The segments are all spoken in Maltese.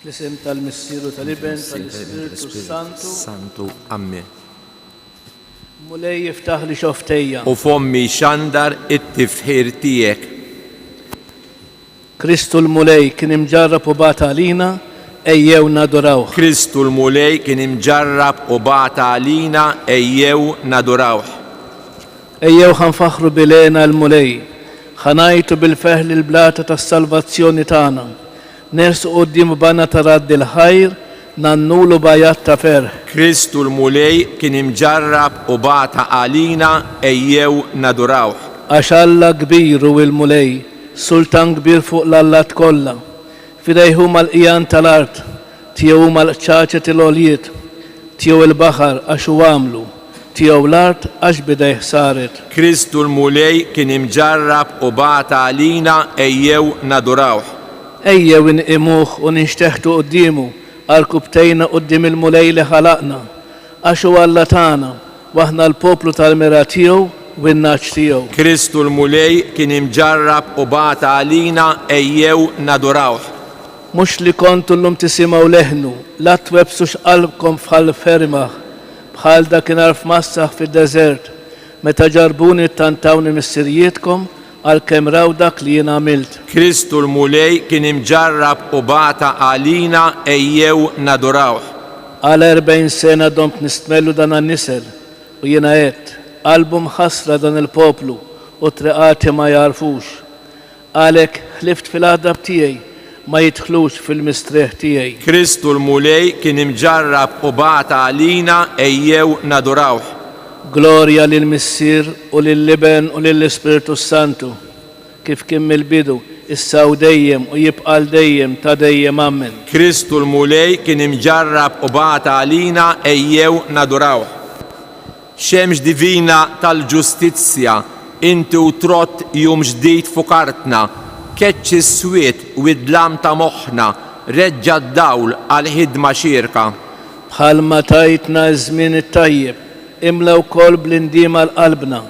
L-isem tal-Missieru tal-Iben tal-Ispiritu Santu. Amen. Mulej jiftaħ li xoftejja. U fommi xandar it-tifħir tijek. Kristu l-mulej kien imġarrab u bata għalina, ejjew nadurawh. Kristu l-mulej kien imġarrab u bata għalina, ejjew nadurawh. Ejjew ħanfaħru bilena l-mulej, ħanajtu bil-feħl il-blata tas-salvazzjoni tagħna. Nersu qoddim bana tarad il-ħajr, nannulu bajat ta' ferħ. Kristu l-mulej kien imġarrab u bata għalina, ejjew nadurawh. Għax Alla kbiru il-mulej, sultan kbir fuq l-allat kollha. Fidejhu mal-qijan tal-art, tiegħu mal-ċaċet il-oljiet, tiegħu il-baħar għax hu għamlu, tiegħu l-art għax bidejh saret. Kristu l-mulej kien imġarrab u bata għalina, ejjew nadurawh. Ejjew inqimuh u ninxteħtu qoddimu, għal-kubtejna qoddim il-mulej li ħalaqna, għax hu Alla tagħna, waħna l-poplu tal-mira tiegħu u n-naċ tiegħu. Kristu l-mulej kien imġarrab u bata għalina, ejjew nadurawh. Mux li kontu l-lum tisimaw leħnu, la twebsux qalbkom bħal fermaħ, bħal dakinhar f'massaħ fid-deżert, meta ġarbuni tantawni missirijietkom għal-kemm raw dak li jien għamilt. Kristu l-mulej kien imġarrab u bata għalina, ejjew nadurawh. Għal 40 sena domt nistmellu dan għan-nisel u jiena għedt, qalbu mħassra dan il-poplu u triqati ma jarfux. Għalek ħlift fil-għadab tiegħi ma jidħlux fil-mistreħ tiegħi. Kristu l-mulej kien imġarrab u bata għalina, ejjew nadurawh. Glorja lill-Missier u lill-Iben u lill-Ispiritu Santu, kif kien mill-bidu, issa u dejjem u jibqal dejjem ta' dejjem amen. Kristu l-mulej kien imġarrab u bata għalina, ejjew nadurawh. Xemx divina tal-ġustizzja, inti u trott jum ġdid fukartna, keċċ is-swiet u id-dlam ta' moħħna, reġġa d-dawl għal-ħidma xierka. Bħalma tajtna żmien it-tajjeb, imla wkoll bl-indima l-qalbna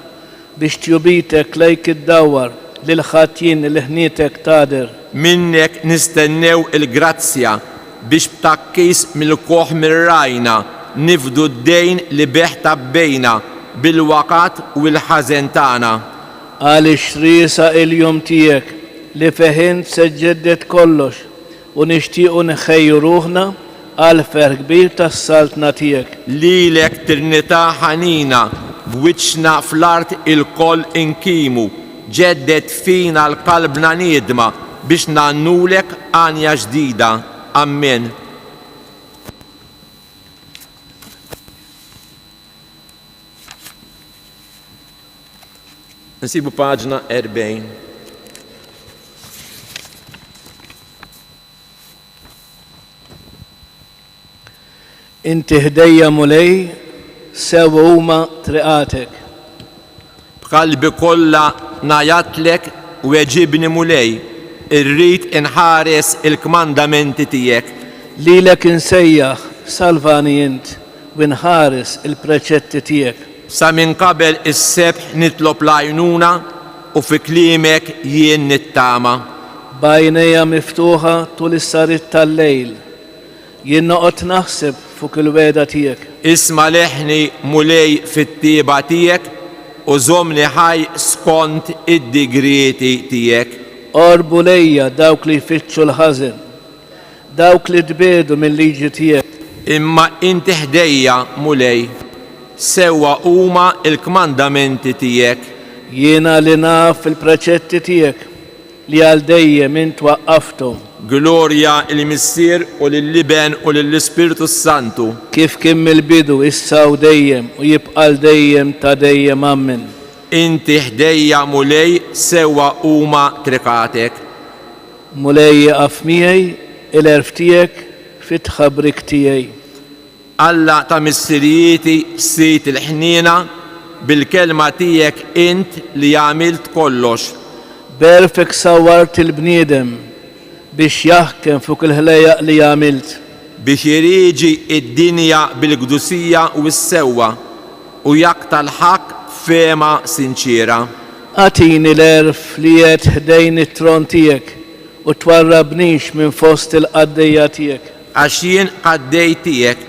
biex tjubitek lejk id-dawwar lil ħatjin li ħnietek tader. Minnek nistennew il-grazzja biex b'takkis mill-koħ mir-rajna nifdu d-dejn li beħta bejna bil-waqat u l-ħażen tagħna. Għaliex riesa il-jum tiegħek li feħint seġġedet kollox u nixtiequ nħejju ruħna għal ferħ kbir tas-saltna tiegħek. Lilek tirnità ħanina, b'wiċċna fl-art il-koll inkimu, ġeddet fina l-qalbna niedma biex nannulek għanja ġdida. Amen. Nsibu paġna 40. Inti ħdejja mulej, sewa huma triqatek. B'qalbi kollha najatlek u eġibni mulej, irrid inħares il-kmandamenti tiegħek. Lilek insejjaħ salvani int u nħares il-preċetti tiegħek. Sa minn qabel is-sebħ nitlob l-għajnuna u fi kliemek jien nittama. Bajnejja miftuħa tul is-sarit tal-lejl, jien noqgħod naħseb fuq il-weda tiegħek. Isma' leħni mulej fit-tieba tiegħek u żommni ħaj skont id-digrieti tiegħek. Orbu lejja dawk li jfittxu l-ħażen, dawk li tbiedu mill-liġi tiegħek. Imma inti ħdejja mulej, sewwa huma l-kmandamenti tiegħek. Jiena li naf il-preċetti tiegħek li għal dejjem int waqqafthom. Glorja il-Missier u lill-Iben u lill-Ispiritu Santu. Kif kien mill-bidu issa u dejjem u jibqal dejjem ta' dejjem amen. Inti ħdejja mulej, sewwa huma triqatek. Mulej jaqaf miegħi il-erf tiegħek fit-tħabbrik tiegħi. Alla ta' missirijieti sit il-ħniena bil-kelma tiegħek int li għamilt kollox. Berfek sawwart il-bniedem biex jaħkem fuq il-ħlejaq li għamilt. Biex jiriġi id-dinja bil-gdusija u s-sewwa u jaqta l-ħaq fema sinċira. Għatini l-erf li jett ħdejn it-tron tiegħek u twarrabnix minn fost il-qaddejja tiegħek. Għax jien qaddej tiegħek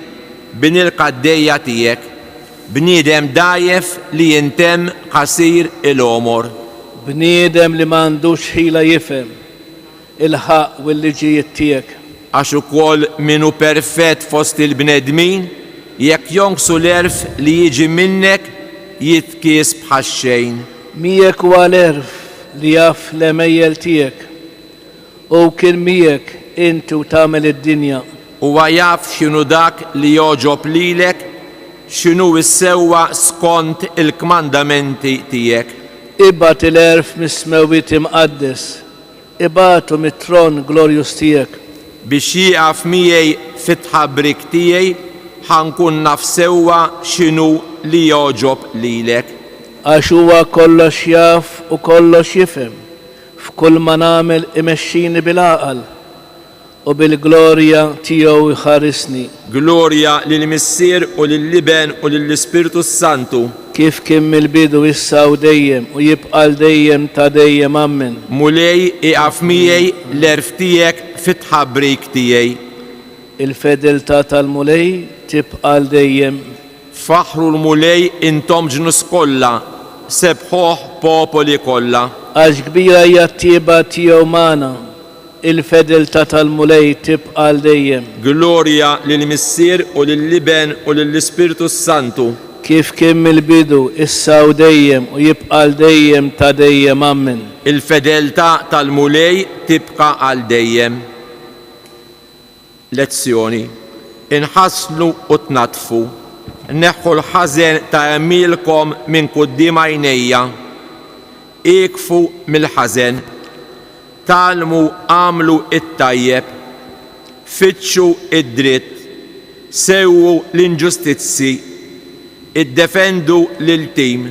bin il-qaddejja tiegħek bniedem dajjef li jintem qasir il-omor. Bniedem li m'għandux ħila jifhem il-ħaq u l-liġijiet tiegħek. Għax ukoll minnu perfett fost il-bnedmin jekk jonqsu l-erf li jiġi minnek jitkies bħax-xejn. Miegħek huwa l-erf li jaf l-emejjel tiegħek u kien miegħek inti u tagħmel id-dinja. Huwa jaf x'inhu dak li joġob lilek, x'inhu s-sewwa skont il-kmandamenti tiegħek. Ibgħat il-erf mis-smewwiet imqaddes, ibgħatu mit-tron glorjus tiegħek. Biex jieqaf miegħi fit-tħabbrik tiegħi ħankun naf sewwa x'inhu li joġob lilek. Għax huwa kollox jaf u kollox jifhem, f'kull ma nagħmel imexxini bil-għaqal u bil-glorja tiegħu jħarisni. Glorja lill-Missier u lill-Liben u lill-Ispiritu Santu. Kif kien mill-bidu issa u dejjem u jibqa' dejjem ta' dejjem ammen. Mulej iqaf miegħi l-erf tiegħek fit-tħabbrik tiegħi. Il-fedeltà tal-mulej tibqa' dejjem. Faħru l-mulej intom ġnus kollha, sebħuh popoli kollha. Għax kbira hija t-tieba tiegħu magħna, il-fedeltà tal-mulej tibqa' dejjem. Glorja lill-Missier u lill-Liben u lill-Ispiritu Santu. Kif kien mill-bidu issa u dejjem u jibqa' dejjem ta' dejjem ammen. Il-fedeltà tal-mulej tibqa' għal dejjem. Lezzjoni. Inħasslu u tnatfu. Neħħu l-ħażen ta' emilkom minn quddiem għajnejja. Ikfu mill-ħażen. Talmu għamlu it-tajjeb. Fitxu id-dritt. Sewwu l-inġustizzi. Iddefendu lil-tim.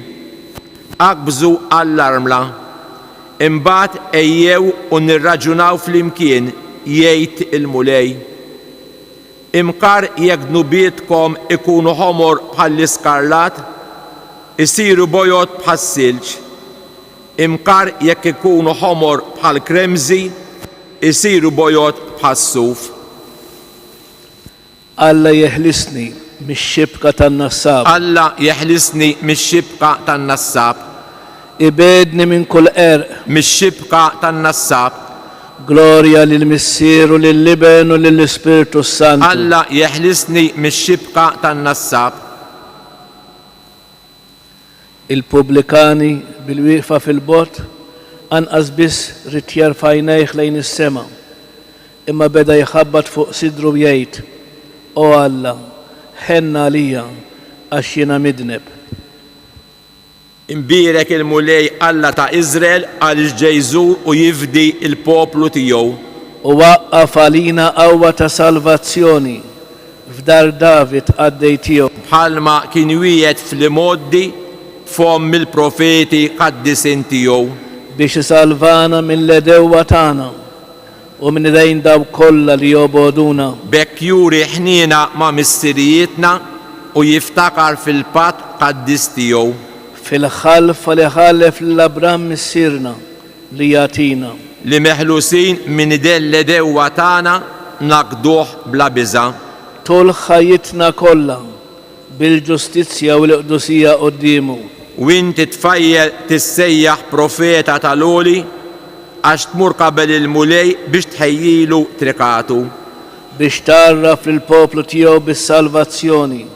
Aqbżu għall-armla. Imbagħad ejjew u nirraġunaw flimkien jgħid il-mulej. Imkar jekk dnubietkom ikunu ħomor bħall-iskarlat, isiru bojot bħas-silġ. Imkar jekk ikunu ħomor bħall-kremżi, isiru bojot bħas-suf. Alla jeħlisni mix-xibka tan-nassab. Alla jeħlisni mix-xibka tan-nassab. Ibedni minn kull erq. Mix-xibka tan-nassab. Glorja lill-Missier u lill-Liben u lill-Ispiritu Santu. Alla jeħlisni mix-xibka tan-nassab. Il-pubblikani bil-wieqfa fil-bot anqas biss rid jerfa' għajnejh lejn is-sema, imma beda jħabbat fuq sidru jgħid: O Alla, ħenna għalija għax jiena midneb. Imbierek il-mulej Alla ta' Izrael għaliex ġejżu u jifdi il-poplu tiegħu. U waqqaf għalina qawwa ta' salvazzjoni f'dar David għaddej tiegħu. Bħalma kien wieħed fl-imoddi fom mill-profeti qaddisin tiegħu. Biex isalvana mill-edewwa tagħna u minn idejn daw kollha li joboduna. Bekk juri ħniena ma' missirijietna u jiftakar fil-patt qaddis tiegħu. Fil-ħalfa li ħallef l-Abram missierna li jatina. Li meħlusin minn idel l-edewwa tagħna naqduh bla biża'. Tul ħajjitna kollha bil-ġustizzja u l-qdusija quddiemu. U inti tfajjel tissejjaħ profeta tal-oli għax tmur qabel il-mulej biex tħejjilu trikatu. Biex tarraf lill-poplu tiegħu bis-salvazzjoni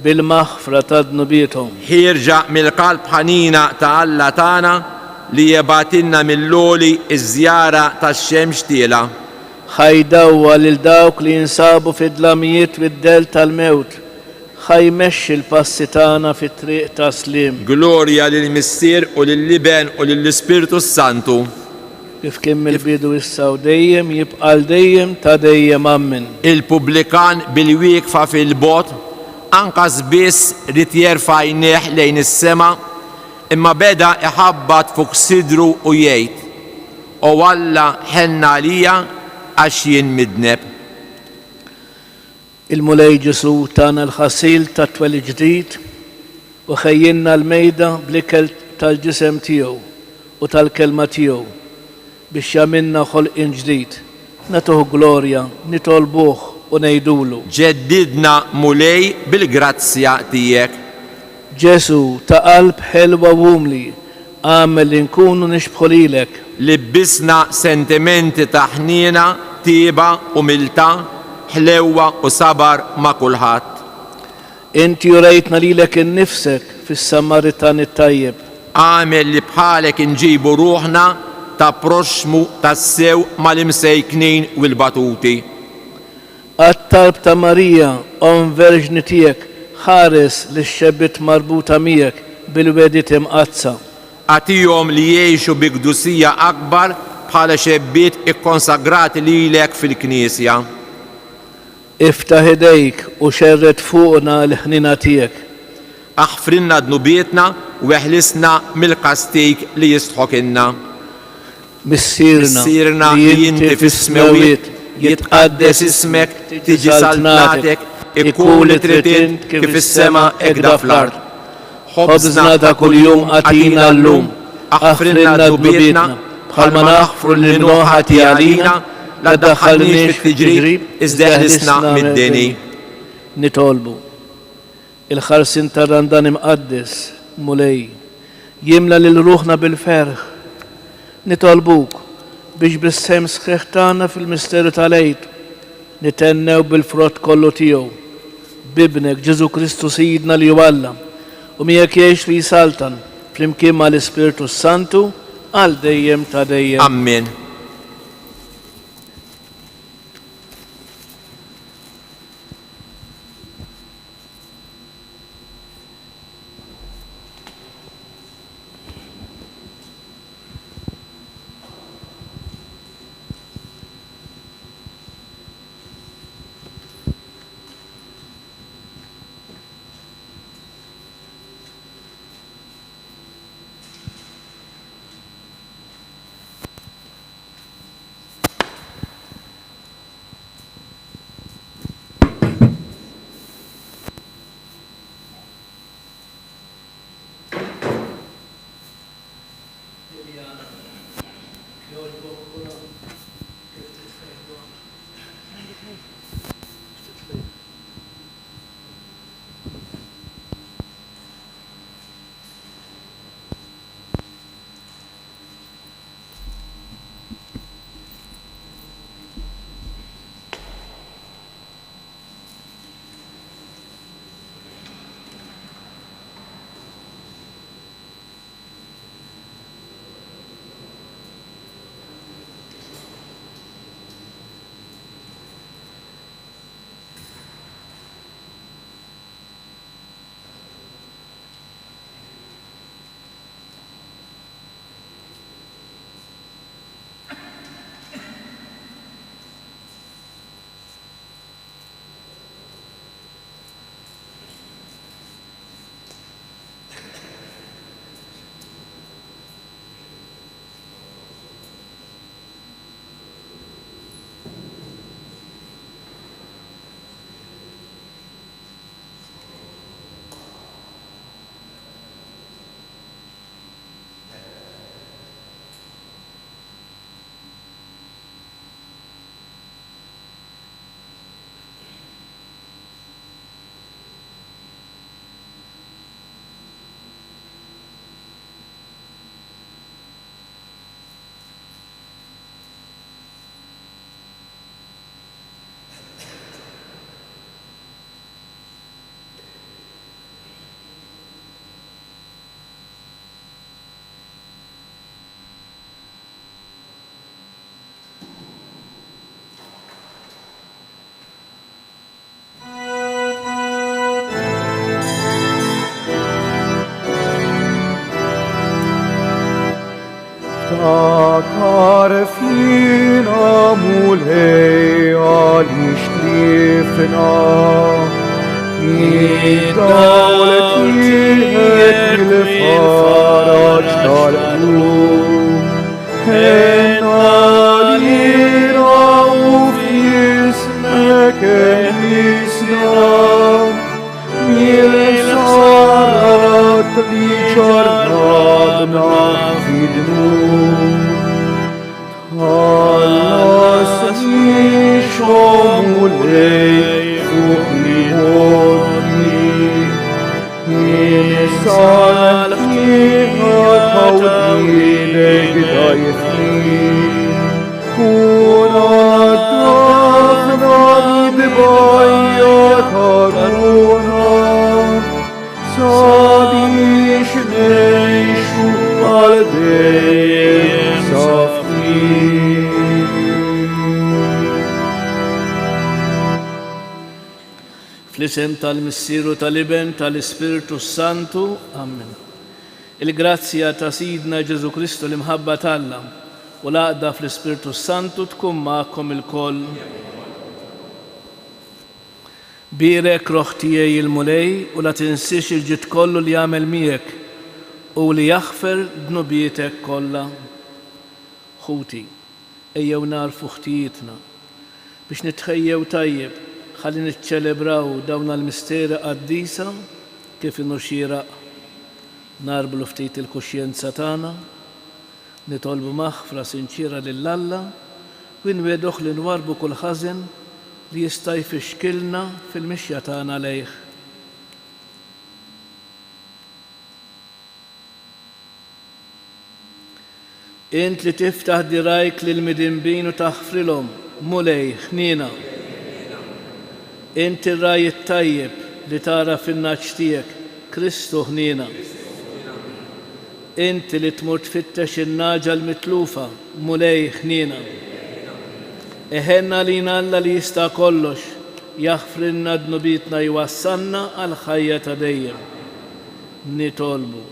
bil-maħfra ta' dnubietom. Ħirġa mill-qalb ħanina ta' Alla tagħna li jebatilna mill-loli iż-żjara tax-xemx tiela. Ħajdawwa lil dawk li jinsabu fid-dlamijiet wid-del tal-mewt. Ħajmexxi l-passi tagħna fit-triq ta' slim. Glorja lill-Missier u lill-Liben u lill-Ispiritu Santu. Kif kien mill-bidu issa u dejjem jibqa' dejjem ta' dejjem ammen. Il-pubblikan bil-wieqfa fil-bot anqas biss rid jerfa' għajnejh lejn is-sema, imma beda iħabbat fuq sidru u jgħid: O Alla ħenna għalija għax jien midneb. Il-mulej Ġesu tagħna l-ħasil tat-twel ġdid u ħejjinna l-mejda bl-ikel tal-ġisem tiegħu u tal-kelma tiegħu biex jamilna ħolqien ġdid. Natuh glorja, nitolbuh u ngħidulu. ġeddidna mulej bil-grazzja tiegħek. Ġesu ta' qalb ħelwa wumli, għamel li nkunu nixbħu lilek. Libbisna sentimenti ta' ħniena, tieba, umiltà, ħlewwa u sabar ma' kulħadd. Inti urejtna lilek innifsek fis-Samaritan it-tajjeb. Għamel li bħalek inġibu ruħna ta' proxmu tas-sew mal-imsejknin u l-batuti. Għat-talb ta' Marija, verġni tiegħek, ħares li x-xebbit marbuta miegħek bil-wedit imqazza. Għatihom li jgħixu bi gdusija akbar bħala xebbiet ikkonsagrati lilek fil-Knisja. Iftaħ idejk u xerret fuqna l-ħnina tiegħek. Aħfrinna dnubietna u eħlisna mill-kastik li jistħokinna. Missirna li inti fis-smewiet, jitqaddes ismek, tiġi saltnatek, ikkun li trid int kif is-sema hekk fl-ard. Ħobżna ta' kuljum għatina llum, aħfrinna dnubietna bħalma naħfru l-nuħati għalina, la ddaħħalniex fit-tiġrib, iżda eħlisna mid-deni. Nitolbu. Il-ħarsin tar-randan imqaddes, mulej, jimla lil ruħna bil-ferħ. Nitolbuk biex bis-sem sħiħ tagħna fil-misteru tal-Għid nitennew bil-frott kollu tiegħu bibnek Ġesu Kristu Sidna li Alla u miegħek jgħix li jsaltan flimkien mal-Ispirtu Santu għal dejjem ta' dejjem. Amen. Takar fina mulej għalix trifna, id-dawl tiħek il-faraġ tal-qlub, ħenna lina u f'jismek nisna, mil-sarat li ġarnadna fid-nur. Fl-isem tal-Missieru tal-Iben tal-Ispiritu Santu. Amen. Il-grazzja ta' Sidna Ġesu Kristu l-imħabba tal-Alla u l-għaqda fl-Ispiritu Santu tkun magħkom il-koll. Birek roħ tiegħi il-mulej u la tinsix il-ġid kollu li jagħmel miegħek u li jaħfer dnubietek kollha. Ħuti, ejjew narfu ħtijietna biex nitħejjew tajjeb ħalli niċċelebraw dawn l-misteri qaddisa kif inhu xieraq. Narblu ftit il-kuxjenza tagħna, nitolbu maħfra sinċira lill-Alla u nweduh li nwarbu kull ħażen li jista' jfixkilna fil-mixja tagħna lejh. Int li tiftaħ dirajk lil midinbin u taħfrilhom mulej ħniena. Int ir-raj it-tajjeb li tara fin-naċ tiegħek Kristu ħniena. Inti li tmur tfittex in-naġa l-mitlufa mulej ħniena. Eħenna lina Alla li jista' kollox jaħfrilna dnubietna jwassalna għal ħajja ta' dejjem. Nitolbu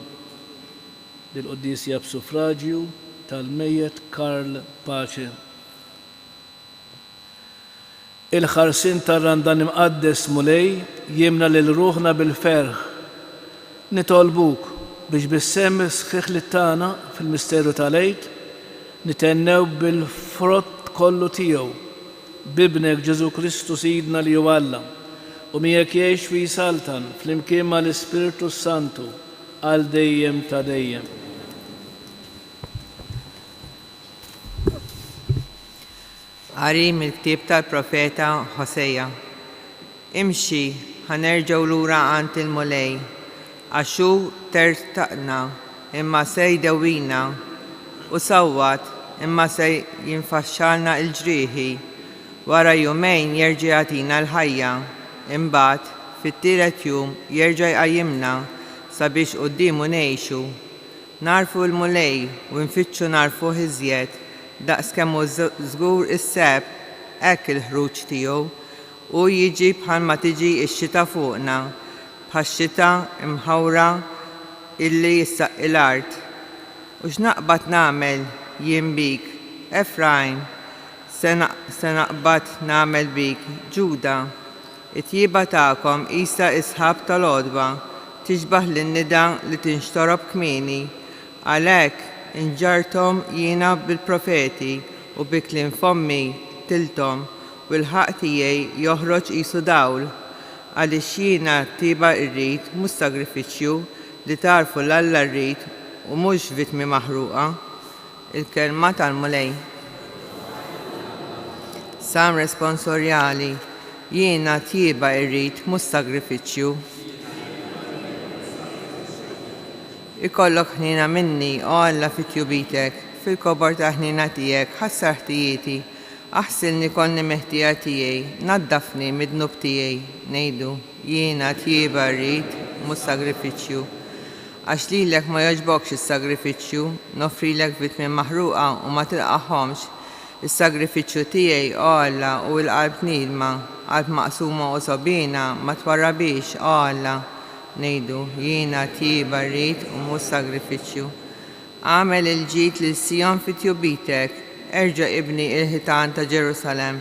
lill-Qudiesja b'suffraġġju tal-mejjet Karl Pace. Il-ħarsin tar-randan imqaddes mulej jimna lil ruħna bil-ferħ. Nitolbuk biex bis-semm sħiħ li tagħna fil-misteru tal-Għid nitennew bil-frott kollu tiegħu bibnek Ġesu Kristu Sidna li huwa Alla u miegħek jgħix fi saltan flimkien mal-Ispiritu Santu għal dejjem ta' dejjem. Qari mill-ktieb tal-profeta Ħosea. Imxi ħanerġgħu lura għand il-mulej għaxu tertaqna imma se jdewwina u sawwat imma se jinfaxxalna l-ġrieħi. Wara jumejn jerġa' jagħtina l-ħajja, imbagħad fit-tielet jum jerġa' jqajjimna sabiex qudiemu ngħixu. Narfu l-mulej u nfittxu narfu iżjed daqskemm hu żgur is-seb hekk il-ħruġ tiegħu u jiġi bħalma tiġi x-xita fuqna bħax-xita imħawra illi jissaq l-art. U x'naqbad nagħmel jien bik, Efraim, se naqbad nagħmel bik, Ġuda. It-tjieba tagħkom qisha isħab tal-għodba tixbaħ lin-nida li tinxtorob kmieni. Għalhekk inġartom jiena bil-profeti u bi kliem fommi tiltom u l-ħaq tiegħi joħroġ qisu dawl. Għaliex jiena t-tjieba rrid mhux sagrifiċċju li tarfu l-Alla rrid u mhux vittmi maħruqa. Il-kelma tal-mulej. Sam responsorjali, jiena t-tjieba rrid mhux sagrifiċċju. Ikollok ħnina minni o Alla fit-tjubitek, fil-kobor ta' ħnina tiegħek ħassar ħtijieti, aħsilni konni meħtija tiegħi, naddafni mid-dnub tiegħi, ngħidu jiena tjieba rrid mhux sagrifiċċju. Għax lilek ma jogħġbokx is-sagrifiċċju, nofrilek vittmi maħruqa u ma tilqahomx. Is-sagrifiċċju tiegħi o Alla u l-qalb niedma, qalb maqsuma u sobina ma twarrabix o Alla. Ngħidu jiena tjieba rrid u mhux sagrifiċċju. Għamel il-ġid lil Sion fit-tjubitek, erġa' ibni il-ħitan ta' Ġerusalem.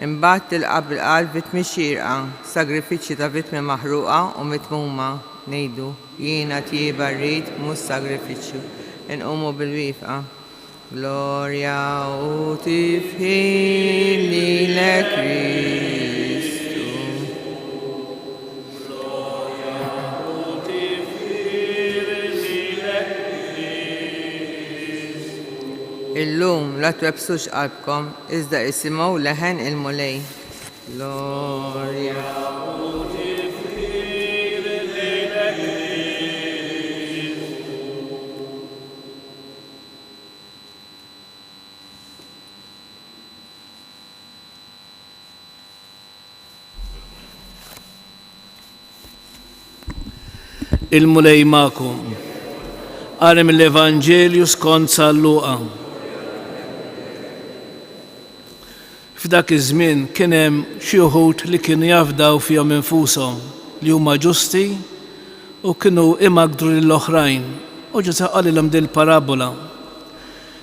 Imbagħad tilqa' bil-qalb vittmi xierqa, sagrifiċċji ta' vittmi maħruqa u mitmuma. Ngħidu jiena tjieba rrid mhux sagrifiċċju. Inqumu bil-wifqa. Glorja u tifħil lilek Kristu. Illum la twebsux qalbkom iżda isimgħu leħen il-mulej. Glorja u tifħil lilek Kristu. Il-mulej magħkom. Qari mill-Evanġelju skont San Luqa. F'dak iż-żmien kien hemm xi wħud li kienu jafdaw fihom infushom li huma ġusti u kienu imagdru lill-oħrajn. U Ġesu qalilhom din il-parabola.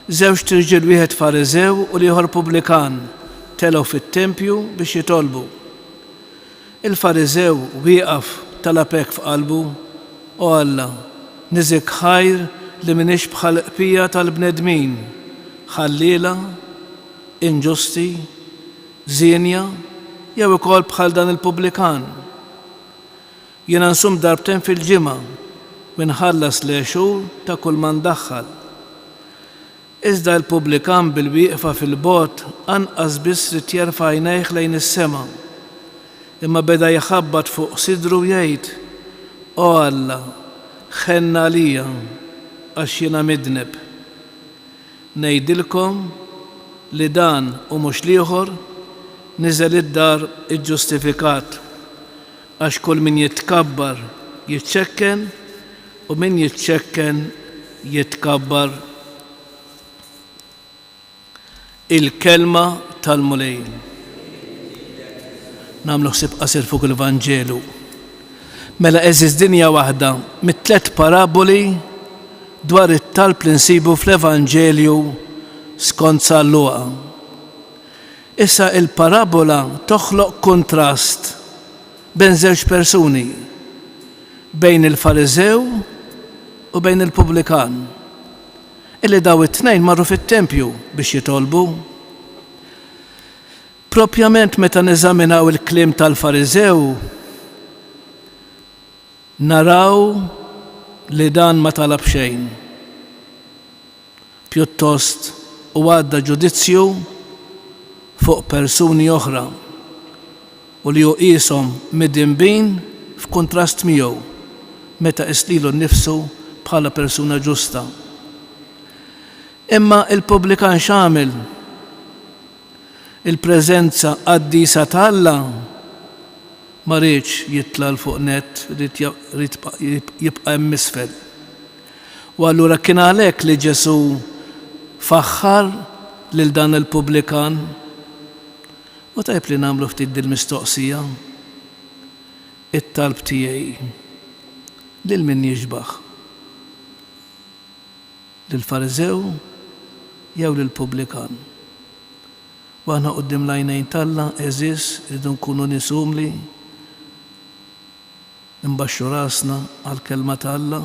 Żewġ tirġiel wieħed Fariżew u l-ieħor Pubblikan telgħu fit-tempju biex jitolbu. Il-Fariżew wieqaf talab hekk f'qalbu u Alla niżik ħajr li m'iniex bħal qpija tal-bnedmin, ħalliela, inġusti, żienja, jew ukoll bħal dan il-Pubblikan. Jiena nsum darbtejn fil-ġimgħa u nħallas l-għexur ta' kull ma ndaħħal. Iżda l-Pubblikan bil-wieqfa fil-bogħod anqas biss rid jerfa' għajnejh lejn is-sema, imma beda jħabbat fuq sidru jgħid: O Alla, ħenna għalija għax jiena midneb. Ngħidilkom li dan u mhux l-ieħor niżel id-dar iġġustifikat, għax kull min jitkabbar jiċċekken u min jiċċekken jitkabbar. Il-kelma tal-mulej. Nagħmlu ħsieb qasir fuq il-Vanġelu. Mela eżiż dinja waħda mit-tlet paraboli dwar it-talb li nsibu fl-Evanġelju skont San Luqa. Issa il-parabola toħloq kontrast bejn żewġ persuni, bejn il-Fariżew u bejn il-Pubblikan, illi daw it-tnejn marru fit-tempju biex jitolbu. Propjament meta neżaminaw il-kliem tal-Fariżew, naraw li dan ma talab xejn. Pjuttost u għadda ġudizzju fuq persuni oħra u li juqishom midinbin f'kuntrast miegħu meta islilu nnifsu bħala persuna ġusta. Imma il-Pubblikan x'għamel? Il-preżenza qaddisa ta' Alla ma rridx jitla l fuq net, rid jibqa' hemm isfel. U allura kien għalhekk li Ġesu faħħar lil dan il-Pubblikan. U tajb li nagħmlu ftit dil-mistoqsija. It-talb tiegħi lil min jiġbaħ? Lill-Fariżew jew lill-Pubblikan? U aħna quddiem l-għajnejn t'Alla eżis irridu nkunu nisumli, imbaxxu rasna għall-kelma t'Alla,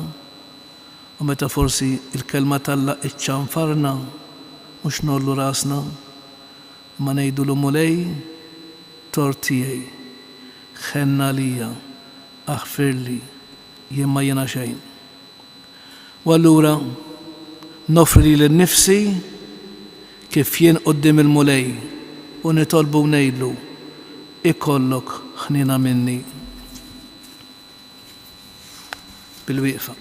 u meta forsi il-kelma t'Alla iċċanfarna mhux nollu rasna, ma ngħidulu mulej tort tiegħi, ħenna għalija, aħfirli, jien ma jiena xejn. U allura nofri li nnifsi kif jien quddiem il-mulej u nitolbu ngħidlu ikollok ħnina minni. Bil-wieqfa.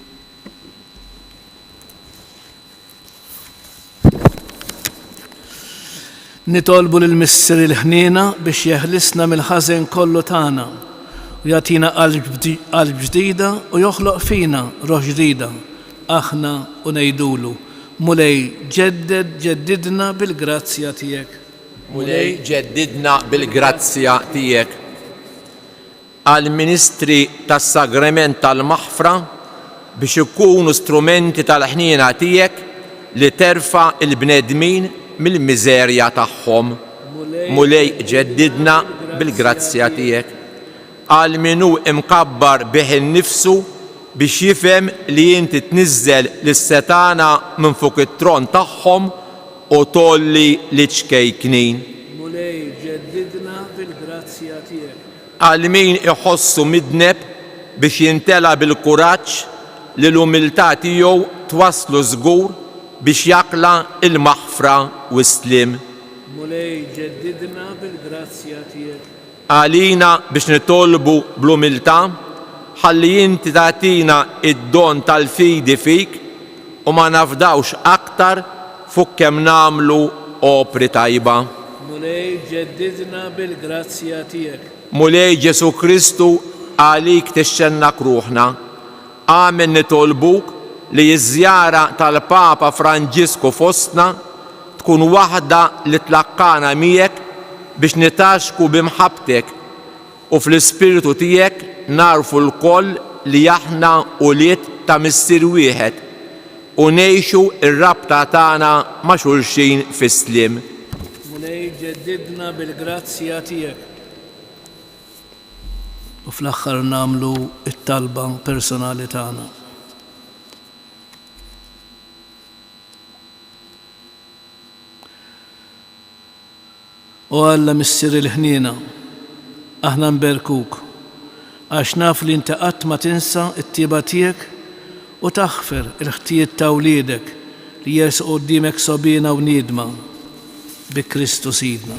Nitolbu lill-Mister il-ħniena biex jeħlisna mill-ħażen kollu tagħna u jagħtina qalb ġdida u joħloq fina roħ ġdida. Aħna u ngħidulu mulej ġeddidna bil-grazzja tiegħek. Mulej ġeddidna bil-grazzja tiegħek. Għall-Ministri tas-Sagrament tal-Maħfra biex ikunu strumenti tal-ħniena tiegħek li terfa' il-bnedmin mill-miżerja tagħhom. Mulej ġeddidna bil-grazzja tiegħek. Għal minu imkabbar bih innifsu biex jifhem li inti tniżżel lis-setana minn fuq it-tron tagħhom u tolli l-iċkejknin. Mulej ġeddidna bil-grazzja tiegħek. Għal min iħossu midneb biex jintela bil-kuraġġ li l-umiltà tiegħu twasslu żgur biex jaqla il-maħfra u s-slim. Mulej ġeddidna bil-grazzja tiegħek. Għalina biex nitolbu bl-umiltà ħalli inti tagħtina id-don tal-fidi fik u ma nafdawx aktar fuq kemm nagħmlu opri tajba. Mulej ġeddidna bil-grazzja tiegħek. Mulej Ġesu Kristu għalik tixxennak ruħna. Amen nitolbuk li ż-żjara tal-Papa Franġisku fostna tkun waħda li tlaqqana miegħek biex nitaxku bimħabtek u fl-ispiritu tiegħek narfu l-koll li aħna ulied ta' missier wieħed u ngħixu r-rabta tagħna ma' xulxin fis-sliem. Mulej ġeddidna bil-grazzja tiegħek. U fl-aħħar nagħmlu t-talba personali tagħna. U Alla missier il-ħniena, aħna nberkuk, għax naf li inti qatt ma tinsa t-tieba tiegħek u taħfer il-ħtijiet ta' wliedek li jersqu quddiemek sobina u niedma bi Kristu Sidna.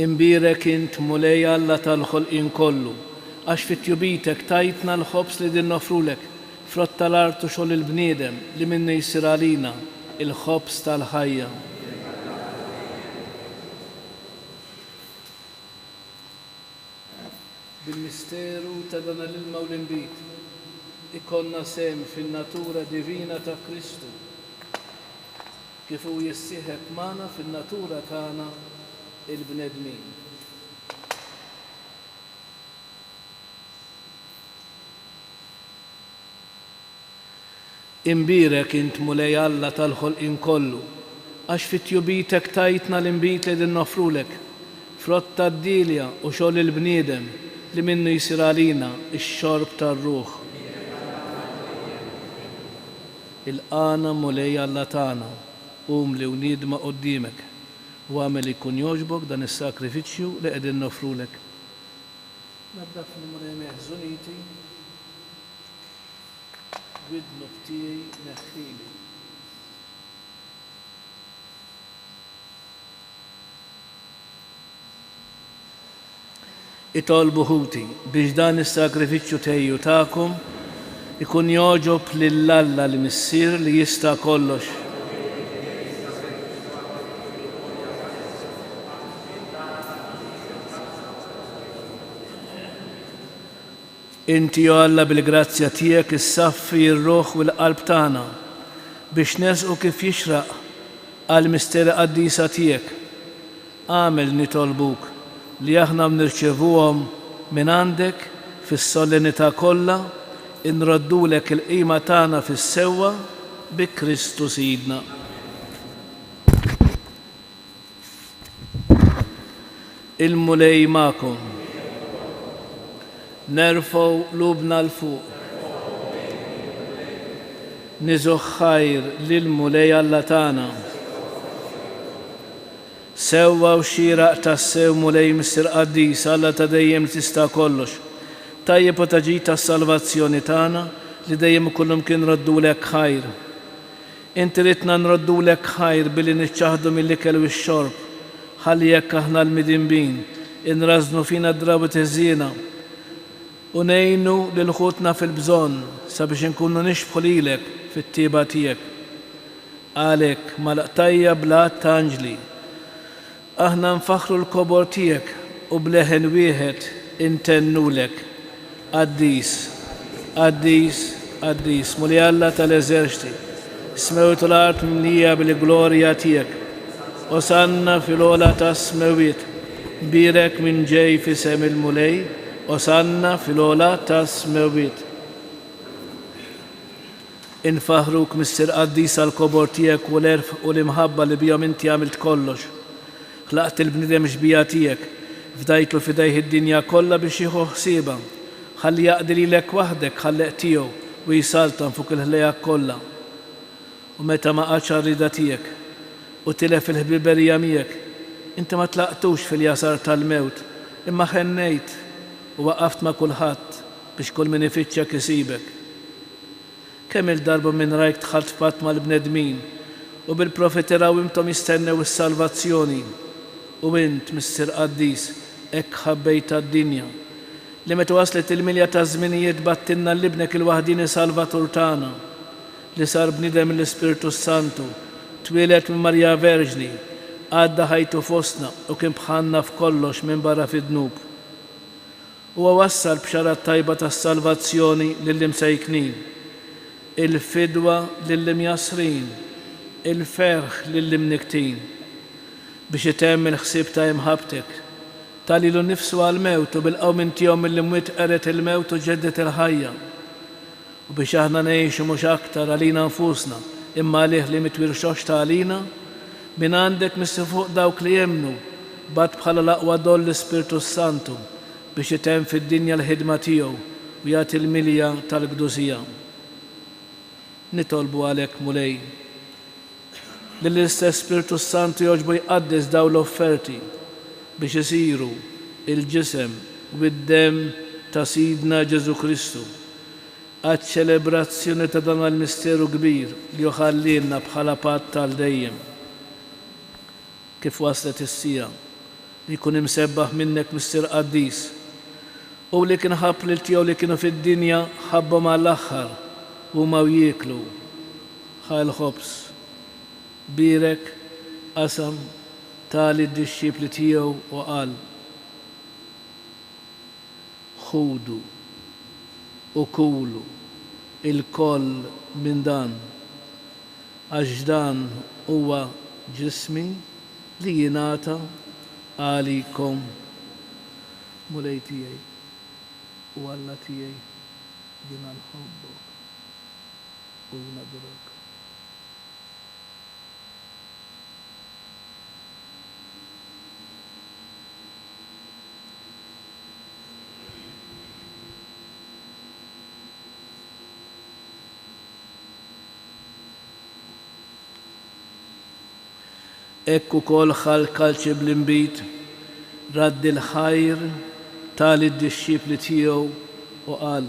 Imbirek int mulej Alla tal-ħolqien kollu, għax fit-tjubitek tajtna l-ħobs li din nofrulek, frott tal-art u xogħol il-bniedem li minni jsir għalina il-ħobs tal-ħajja. Bil-misteru ta' dan l-ilma u l-inbit ikonna sem fin-natura divina ta' Kristu kif hu jissieħeb magħna fin-natura tagħna il-bnedmin. Imbirek int mulej Alla tal-ħolqien kollu, għax fit-tjubitek tajtna l-inbit li din nofrulek, frott tad-dilja u xogħol il-bniedem li minnu jsir għalina x-xorb tar-ruħ. Il-qana mulej Alla tagħna, li u niedma quddiemek u għamel ikun jogħġbok dan is-sakrifiċċju li qegħdin nofrulek. Naddafni mulej meħżuniti, widnu btiegħi neħħili. Itolbu ħuti biex dan is-sakrifiċċju tejju tagħkom ikun jogħġob lill-Alla l-missier li jista' kollox. Inti jo Alla bil-grazzja tiegħek issaffi r-ruħ u l-qalb tagħna biex nersqu kif jixraq għal misteri qaddisa tiegħek. Għamel nitolbuk li aħna nirċevuhom minn għandek fis-solennità kollha inroddulek il-qima tagħna fis-sewwa bi Kristu Sidna. Il-mulej magħkom. Nerfgħu qlubna l-fuq. Niżgħu ħajr lill-mulej Alla tagħna. Sewwa u xieraq tas-sew mulej missier qaddis Alla ta' dejjem li tista' kollox. Tajjeb u taġid tas-salvazzjoni tagħna li dejjem ikollhom kien roddulek ħajr. Inti ridna nroddulek ħajr billi niċċaħdu mill-ikel u x-xorb, ħalli jekk aħna l-midinbin inrażnu fina d-drabi teżjiena u ngħinu lil ħutna fil-bżonn sabiex inkunu nixbħu lilek fit-tieba tiegħek. Għalhekk mal-qtajja blat ta' anġli aħna nfaħru l-kobor tiegħek u bleħen wieħed intennulek. Qaddis, qaddis, qaddis, mulej Alla tal-eżerċiti, smewtu l-art mimlija bil-glorja tiegħek. Osanna fil-ola ta' smewiet, birek minn ġej fisem il-mulej, Osanna fil-ola ta' smewiet. Infaħruk missier qaddis għal-kobor tiegħek u l-erf u l-imħabba li bihom inti għamilt kollox. Ħlaqt il-bniedem xbija tiegħek, fdajtlu fidejh id-dinja kollha biex jieħu ħsiebha, ħalli jaqdi lilek waħdek ħalleq tiegħu u jisaltan fuq il-ħlejja kollha. U meta ma qatx ar-rida tiegħek u tilef il-ħbiberija miegħek, inti ma tlaqtux fil-jasar tal-mewt, imma ħennejt u waqaft ma' kulħadd biex kull min ifittxek isibek. Kemm il-darba minn rajk dħalt f'patt mal-bnedmin u bil-profeti raw imtom jistennew is-salvazzjoni u int missier qaddis hekk ħabbejt tad-dinja li meta waslet il-milja ta' żminijiet battilna l-ibnek il-waħdini Salvatur tagħna li sar bniedem l-Ispiritu Santu, twieled minn Marja Verġni, għadda ħajtu fostna u kien bħanna f'kollox minn barra fid-dnub. Huwa wassal b'xarat tajba tas-salvazzjoni lill-imsejknin, il-fidwa lill-imjasrin, il-ferħ lill-imniktin, biex itemm il-ħsieb ta' imħabtek, talilu nifsu għal-mewt u bil-qawmin tiegħu mill-imwiet qeret il-mewt u ġeddet il-ħajja. U biex aħna ngħixu mhux aktar għalina nfusna imma għalih li mitwirxox ta' għalina, minn għandek missi fuq dawk li jemnu bad bħala l-aqwa doll l-Ispirtu Santu biex itemm fid-dinja l-ħidma tiegħu u jagħti l-milja tal-Gdusija. Nitolbu għalhekk mulej li l-istess Spiritu Santu jogħġbu jqaddis daw l-offerti biex isiru il-ġisem u d-dem ta' Sidna Ġesu Kristu għaċ-ċelebrazzjoni ta' dan il-misteru kbir li joħallilna bħala patt tal-dejjem. Kif waslet is-sija li jkun imsebbaħ minnek Mister Qaddis u li kien ħabb lil tiegħu li kienu fid-dinja ħabbhom għall-aħħar huma jieklu ħal ħobs birek qasam tali d-dixxipli tiegħu u qal ħudu u kulu il-koll minn dan għax dan huwa ġismi li jingħata għalikom. Mulej tiegħi u Alla tiegħi jiena nħobbok u nadurok. Ekku kol ħal-kalċi bl-imbit, raddi l-ħajr tali d-dixxipli tiegħu u qal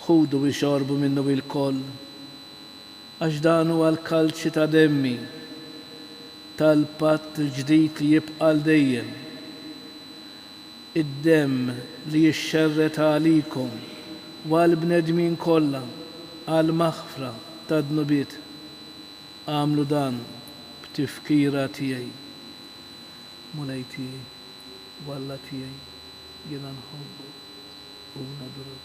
ħudu biex xorbu minnu bil-koll għax dan huwa l-kalċi ta' demmi tal-patt ġdid li jibqa' dejjem, id-demm li jixxerret għalikom u għall-bnedmin kollha għall-maħfra tad-dnubiet. Għamlu dan b'tifkira tiegħi. Mulej tiegħi u Alla tiegħi jiena nħobbok u nadurok.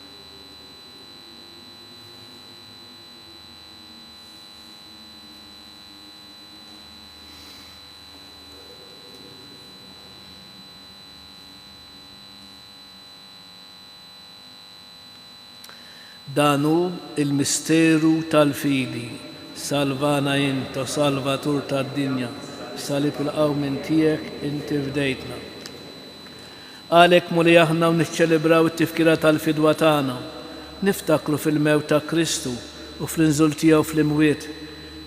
Dan hu il-misteru tal-fidi. Salvana inta, salvatur tad-dinja, salib il-qawmin tiegħek inti fdejtna. Għalhekk muli aħna u niċċelebraw it-tifkira tal-fidwa tagħna, niftakru fil-mewt ta' Kristu u fl-inżul tiegħu fl-imwiet,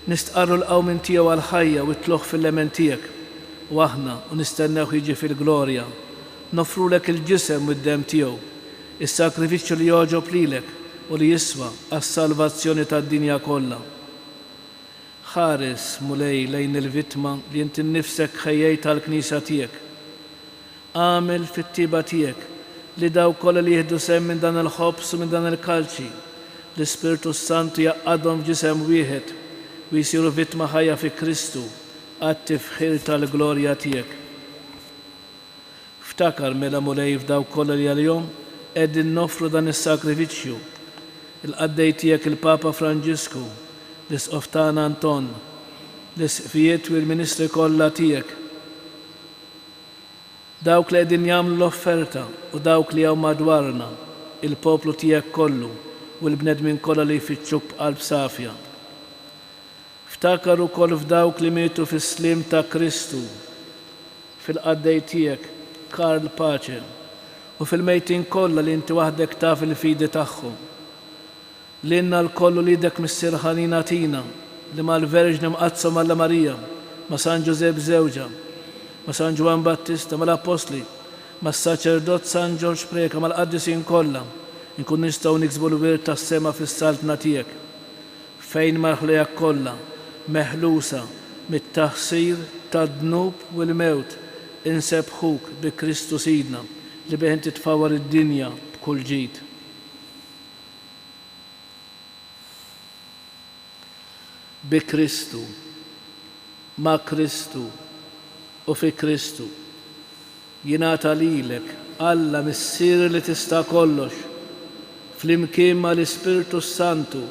nistqarru l-qawmin tiegħu għall-ħajja u tluħ fil-lemen tiegħek u aħna u nistennew jiġi fil-glorja, nofrulek il-ġisem u d-dem tiegħu, is-sakrifiċċju li joġob lilek u li jiswa għas-salvazzjoni tad-dinja kollha. Ħares mulej lejn il-vittma li inti nnifsek ħejjej tal-Knisja tiegħek. Għamel fit-tiba tiegħek li daw kollha li jieħdu sehem minn dan il-ħobs u minn dan il-kalċi l-Ispirtu Santu jaqgħadhom f'ġisem wieħed u jsiru vittma ħajja fi Kristu għat-tifħir tal-glorja tiegħek. Ftakar mela mulej f'daw kollha li għal-jom qegħdin nofru dan is-sakrifiċċju. Il-qaddej tiegħek il-Papa Franġisku, l-Isqof tagħna Anton, l-Isqfijiet u l-Ministri kollha tiegħek. Dawk li qegħdin jagħmlu l-offerta u dawk li hawn madwarna, il-poplu tiegħek kollu u l-bnedmin kollha li jfittxuk b'qalb safja. Ftakar ukoll f'dawk li mietu fis-slim ta' Kristu, fil-qaddej tiegħek Karl Pace u fil-mejtin kollha li inti waħdek taf il-fidi tagħhom. L-inna l-kollu li dek Mister Ħanina tina li mal-Verġni mqazza Alla Marija, ma' San Ġosep Żewġa, ma' San Ġwan Battista, ma' l-Apostli, ma' s-Saċerdot San Ġorġ Preka, ma' l-Qaddisin kollha, nkun nistgħu niksbu l-wirt tas-sema fis-saltna tiegħek. Fejn mal-ħlejjek kollha meħlusa mit-taħsir tad-dnub u l-mewt insebħuk bi Kristu Sidna li bih inti tfawwar id-dinja b'kull ġid. Bi Kristu ma' Kristu u fi Kristu. Jingħata lilek Alla Missier li tista' kollox, flimkien mal-Ispirtu Santu,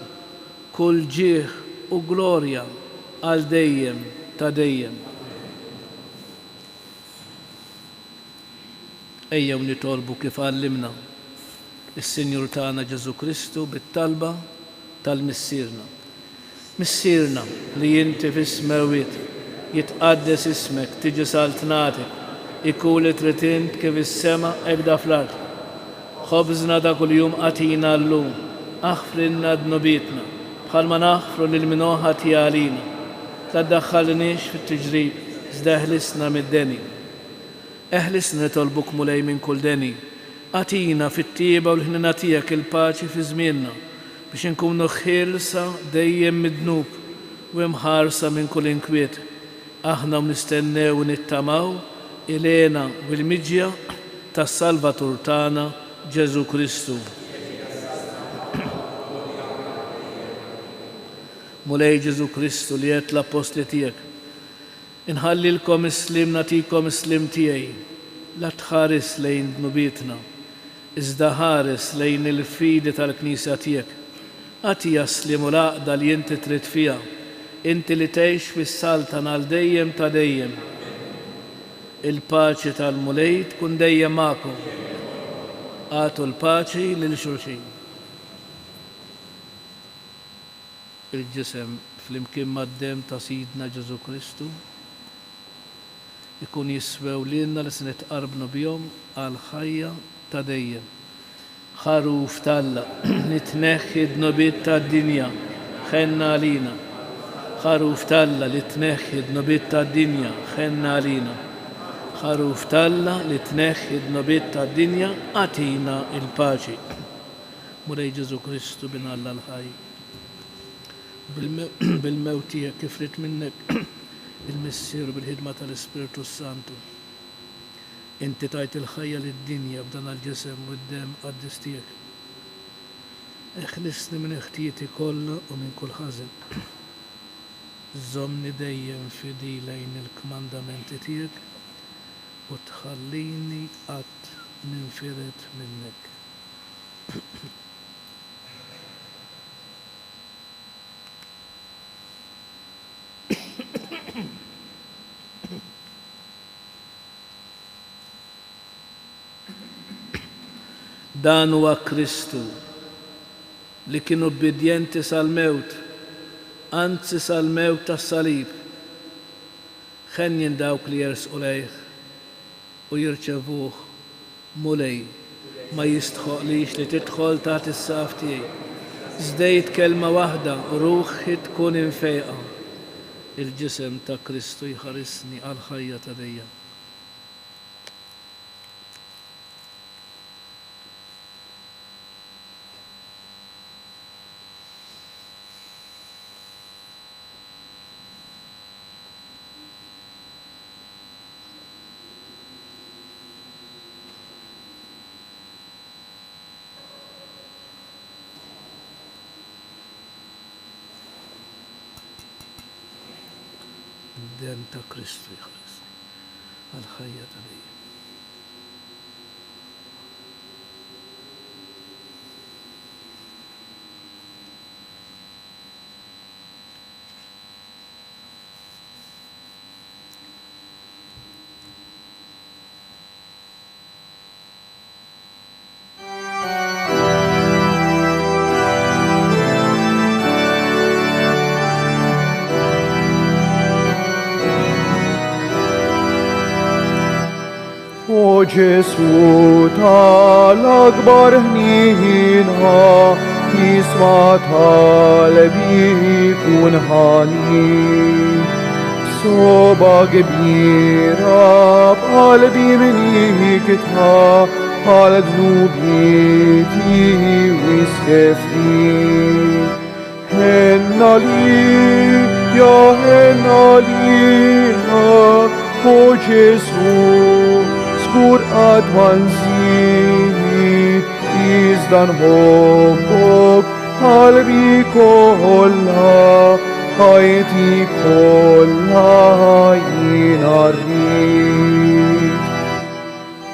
kull ġieħ u glorja għal dejjem ta' dejjem. Ejjew nitolbu kif għallimna is-Sinjur tagħna Ġesu Kristu bit-talba tal-Missierna. Missierna li inti fis-smawiet jitqaddes ismek, tiġi saltnatek, ikun li trid int kif is-sema ebda fl-ard. Ħobżna ta' kuljum atina llum, aħfrilna dnubietna, bħalma naħfru lil min oħat għalina. La ddaħħalniex fit-tiġrib, iżda eħlisna mid-deni. Eħlisna nitolbuk mulej minn kull deni. Atina fit-tieba u l-ħnina tiegħek il-paċi fi żmienna biex inkunu ħielsa dejjem mid-dnub u imħarsa minn kull inkwiet. Aħna nistennew u nittamaw ilena u l-miġja tas-Salvatur tagħna Ġesu Kristu. Mulej Ġesu Kristu li qed l-apostli tiegħek, inħallilkom islim nagħtikom islim tiegħi, la tħares lejn dnubietna, iżda ħares lejn il-fidi tal-Knisja tiegħek. Għatija slim u l-għaqda li inti trid fiha, inti li tgħix fis-saltan għal dejjem ta' dejjem. Il-paċi tal-mulej tkun dejjem magħkom. Għatu l-paċi lil xulxin. Il-ġisem flimkien mad-dem ta' Sidna Ġesu Kristu ikun jiswew lilna li se nitqarbnu bihom għal ħajja ta' dejjem. Ħaruf talla li tneħħi d-nubiet tad-dinja ħenna għalina. Ħaruf talla li tneħħi d-nubiet tad-dinja ħenna għalina. Ħaruf talla li tneħħi d-nubiet tad-dinja għatina il-paċi. Mulej Ġesu Kristu bin Alla l-ħaj. Bil-mewt tiegħek kif rid minnek il-Missier bil-ħidma tal-Ispirtu Santu. Inti tajt il-ħajja lid-dinja b'dan għal-ġisem u d-dem qaddis tiegħek. Eħlisni minn ħtieti kollha u minn kull ħażin. Żommni dejjem fidi lejn il-kmandamenti tiegħek u tħallini qatt ninfiret minnek. Dan huwa Kristu li kien ubbidjenti sal-mewt, anzi sal-mewt tas-salib. Ħenjin dawk li jersqu lejh u jirċevuh mulej ma jistħoqlix li tidħol taħt is-saf tiegħi. Żdejt kelma waħda u ruħi tkun infejqa. Il-ġisem ta' Kristu jħarisni għal ħajja ta' dejjem. Dem ta' Kristu jħarisni għal ħajja ta' dejjem. O Ġesu tal-akbar ħnina, jisma tal-bi kun ħanin. Soba kbira b'qalbi minikta, għal dnubieti wisħefni. Henna li, ja henna lina, o Ġesu, skur għadwanzini, izdan hobbok qalbi kolla, ħajti kollha jiena rrid.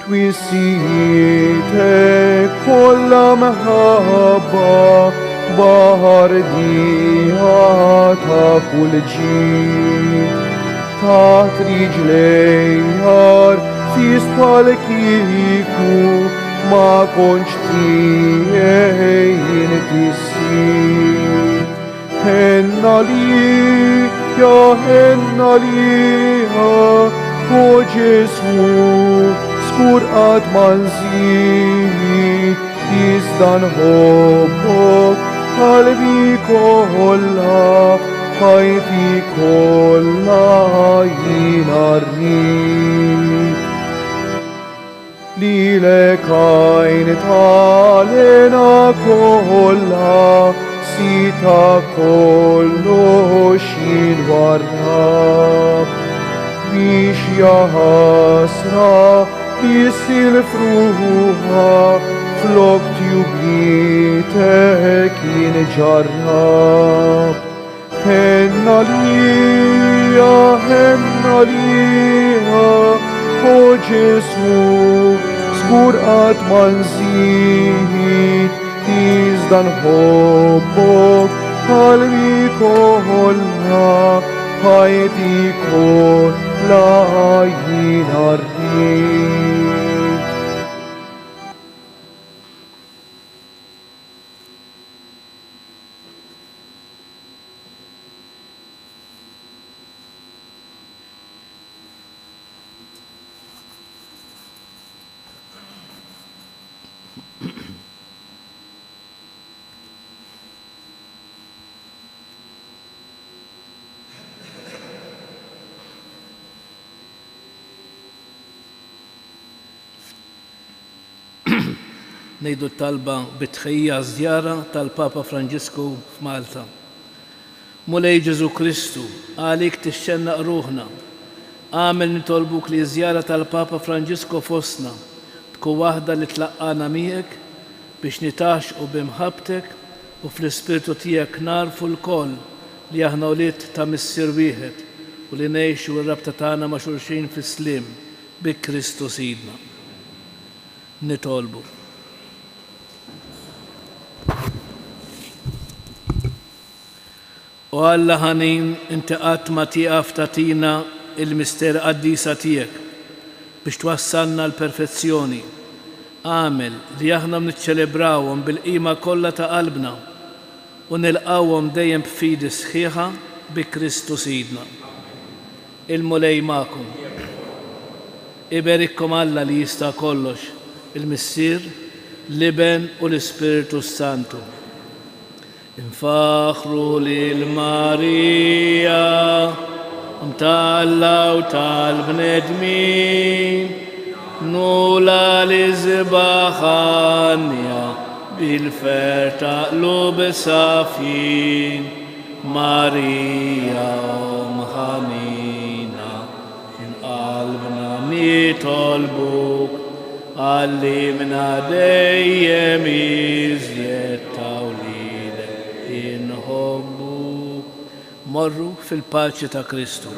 Twissietek kollha mħabba baħar diħa ta' kull ġid. Taħt riġlejjar fis bħal kieku ma konċ tiegħi inti ssir. Henna li, ja henna li, o Ġesu, skur qatt ma nżid, iżda nħobbok qalbi kollha, ħajti kollha jiena rrid. Lilek għajn tal-għena kollha, sita kollox jinwarrab. Biex jaħasra jissil fruħa, flok tjubitek jinġarrab. Henna lija, o Ġesu, skur qatt ma nżid, iżda nħobbok qalbi kollha, ħajti kollha jiena rrid. Nejdu talba bitħija żjara tal-Papa Franġisku f'Malta. Mulej Ġesu Kristu, għalik tixxennaq ruħna. Għamel nitolbuk li żjara tal-Papa Franġisku fostna tkun waħda li tlaqqana miegħek biex nitaxqu bimħabtek u fl-ispirtu tiegħek narfu l-koll li aħna wlied ta' missier wieħed u li ngħixu r-rabta tagħna ma' xulxin fis-sliem bi Kristu Sidna. Nitolbu. U Alla ħanin inti qatt ma tieqaf tagħtina il-mister qaddisa tiegħek biex twassalna l-perfezzjoni. Għamel li aħna niċċelebrawhom bil-qima kollha ta' qalbna u nilqawhom dejjem b'fidi sħiħa bi Kristu Sidna. Il-mulej magħkom. Iberikkom Alla li jista' kollox, il-Missier, l-Iben u l-Ispiritu Santu. Infaħru lil Marija, mtalla u tal-bnedmin, nula li zbaħanja bil-fer taqlub safin, Marija ħanina, in qalbna nitolbuk, għallimna dejjem iżjed tawlidek inħobbuk. Morru fil-paċi ta' Kristu.